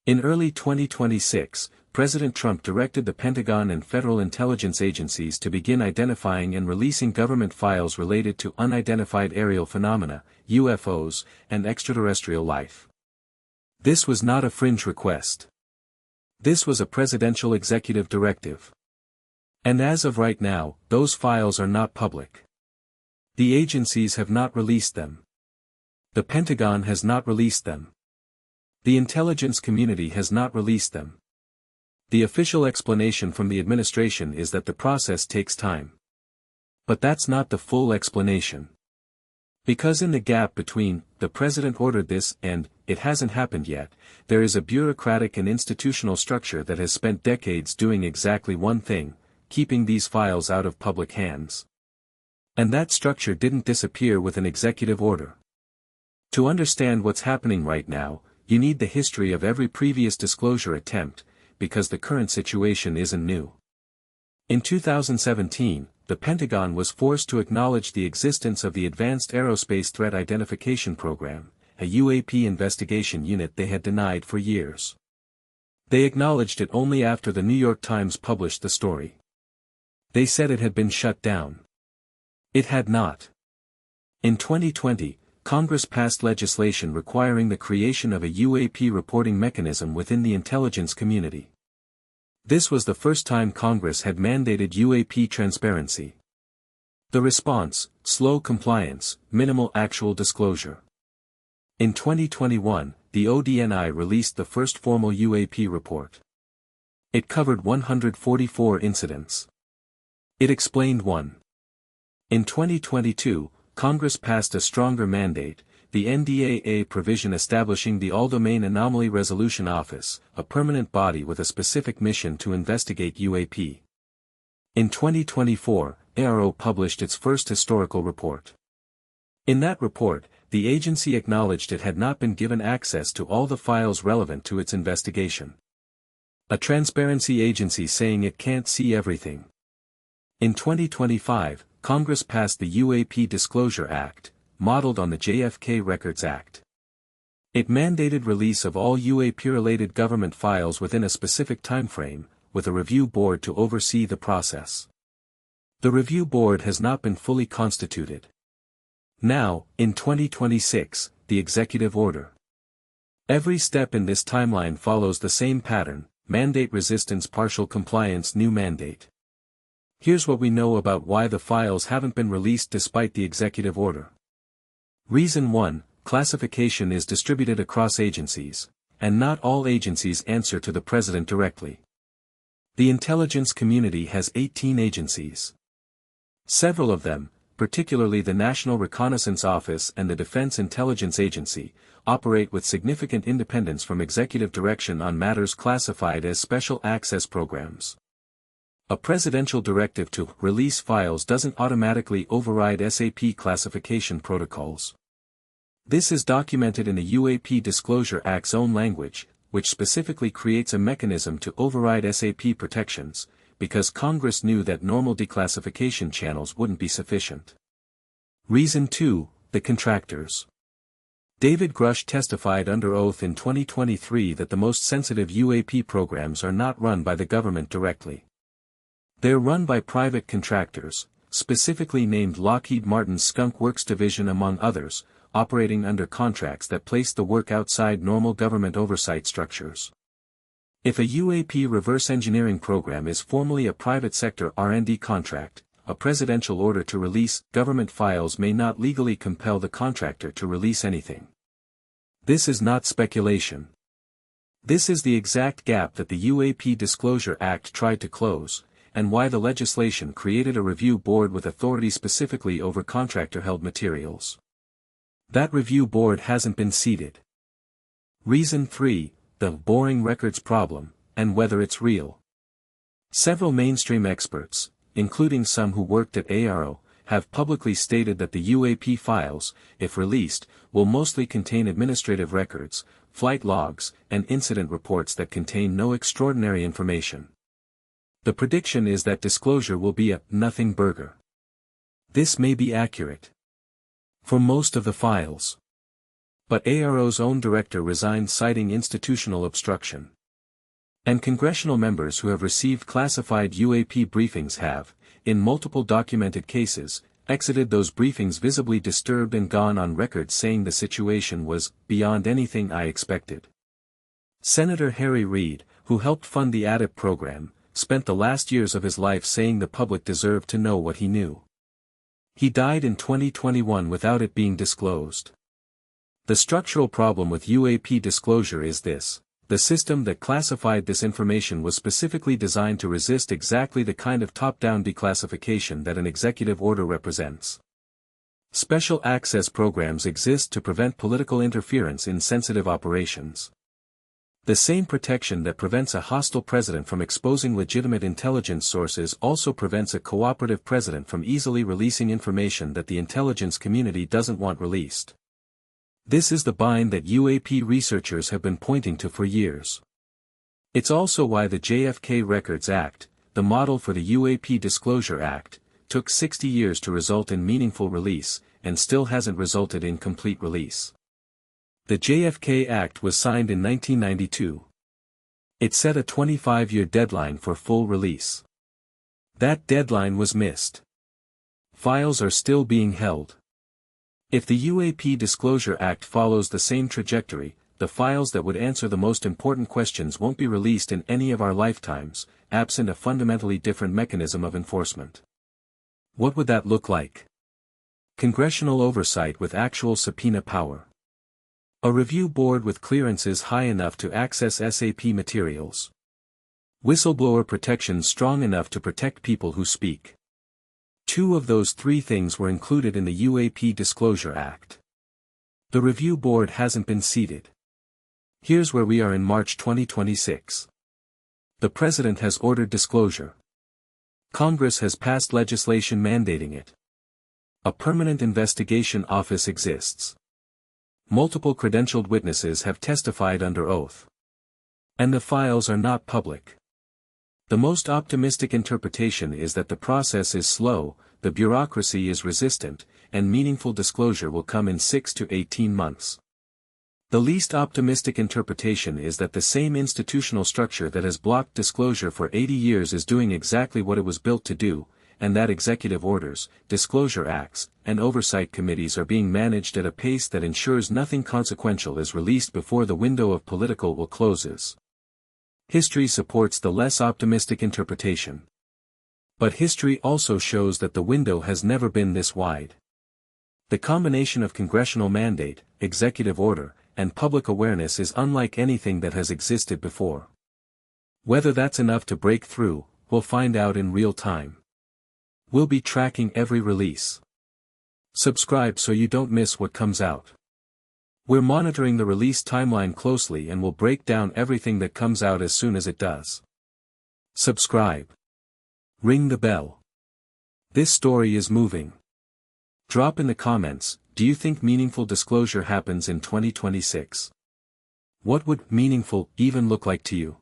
In early 2026, President Trump directed the Pentagon and federal intelligence agencies to begin identifying and releasing government files related to unidentified aerial phenomena, UFOs, and extraterrestrial life. This was not a fringe request. This was a presidential executive directive. And as of right now, those files are not public. The agencies have not released them. The Pentagon has not released them. The intelligence community has not released them. The official explanation from the administration is that the process takes time. But that's not the full explanation. Because in the gap between, the president ordered this and, it hasn't happened yet, there is a bureaucratic and institutional structure that has spent decades doing exactly one thing, keeping these files out of public hands. And that structure didn't disappear with an executive order. To understand what's happening right now, you need the history of every previous disclosure attempt, because the current situation isn't new. In 2017, the Pentagon was forced to acknowledge the existence of the Advanced Aerospace Threat Identification Program, a UAP investigation unit they had denied for years. They acknowledged it only after the New York Times published the story. They said it had been shut down. It had not. In 2020, Congress passed legislation requiring the creation of a UAP reporting mechanism within the intelligence community. This was the first time Congress had mandated UAP transparency. The response: slow compliance, minimal actual disclosure. In 2021, the ODNI released the first formal UAP report. It covered 144 incidents. It explained one. In 2022, Congress passed a stronger mandate, the NDAA provision establishing the All-Domain Anomaly Resolution Office, a permanent body with a specific mission to investigate UAP. In 2024, AARO published its first historical report. In that report, the agency acknowledged it had not been given access to all the files relevant to its investigation. A transparency agency saying it can't see everything. In 2025, Congress passed the UAP Disclosure Act, modeled on the JFK Records Act. It mandated release of all UAP-related government files within a specific timeframe, with a review board to oversee the process. The review board has not been fully constituted. Now, in 2026, the executive order. Every step in this timeline follows the same pattern: mandate resistance, partial compliance, new mandate. Here's what we know about why the files haven't been released despite the executive order. Reason 1, classification is distributed across agencies, and not all agencies answer to the president directly. The intelligence community has 18 agencies. Several of them, particularly the National Reconnaissance Office and the Defense Intelligence Agency, operate with significant independence from executive direction on matters classified as special access programs. A presidential directive to release files doesn't automatically override SAP classification protocols. This is documented in the UAP Disclosure Act's own language, which specifically creates a mechanism to override SAP protections, because Congress knew that normal declassification channels wouldn't be sufficient. Reason 2, the contractors. David Grusch testified under oath in 2023 that the most sensitive UAP programs are not run by the government directly. They're run by private contractors, specifically named Lockheed Martin's Skunk Works division among others, operating under contracts that place the work outside normal government oversight structures. If a UAP reverse engineering program is formally a private sector R&D contract, a presidential order to release government files may not legally compel the contractor to release anything. This is not speculation. This is the exact gap that the UAP Disclosure Act tried to close, and why the legislation created a review board with authority specifically over contractor-held materials. That review board hasn't been seated. Reason 3, the boring records problem, and whether it's real. Several mainstream experts, including some who worked at AARO, have publicly stated that the UAP files, if released, will mostly contain administrative records, flight logs, and incident reports that contain no extraordinary information. The prediction is that disclosure will be a nothing burger. This may be accurate. For most of the files. But AARO's own director resigned citing institutional obstruction. And congressional members who have received classified UAP briefings have, in multiple documented cases, exited those briefings visibly disturbed and gone on record saying the situation was beyond anything I expected. Senator Harry Reid, who helped fund the AAP program, spent the last years of his life saying the public deserved to know what he knew. He died in 2021 without it being disclosed. The structural problem with UAP disclosure is this: the system that classified this information was specifically designed to resist exactly the kind of top-down declassification that an executive order represents. Special access programs exist to prevent political interference in sensitive operations. The same protection that prevents a hostile president from exposing legitimate intelligence sources also prevents a cooperative president from easily releasing information that the intelligence community doesn't want released. This is the bind that UAP researchers have been pointing to for years. It's also why the JFK Records Act, the model for the UAP Disclosure Act, took 60 years to result in meaningful release, and still hasn't resulted in complete release. The JFK Act was signed in 1992. It set a 25-year deadline for full release. That deadline was missed. Files are still being held. If the UAP Disclosure Act follows the same trajectory, the files that would answer the most important questions won't be released in any of our lifetimes, absent a fundamentally different mechanism of enforcement. What would that look like? Congressional oversight with actual subpoena power. A review board with clearances high enough to access SAP materials. Whistleblower protections strong enough to protect people who speak. Two of those three things were included in the UAP Disclosure Act. The review board hasn't been seated. Here's where we are in March 2026. The President has ordered disclosure. Congress has passed legislation mandating it. A permanent investigation office exists. Multiple credentialed witnesses have testified under oath. And the files are not public. The most optimistic interpretation is that the process is slow, the bureaucracy is resistant, and meaningful disclosure will come in 6 to 18 months. The least optimistic interpretation is that the same institutional structure that has blocked disclosure for 80 years is doing exactly what it was built to do, and that executive orders, disclosure acts, and oversight committees are being managed at a pace that ensures nothing consequential is released before the window of political will closes. History supports the less optimistic interpretation. But history also shows that the window has never been this wide. The combination of congressional mandate, executive order, and public awareness is unlike anything that has existed before. Whether that's enough to break through, we'll find out in real time. We'll be tracking every release. Subscribe so you don't miss what comes out. We're monitoring the release timeline closely and will break down everything that comes out as soon as it does. Subscribe. Ring the bell. This story is moving. Drop in the comments, do you think meaningful disclosure happens in 2026? What would meaningful even look like to you?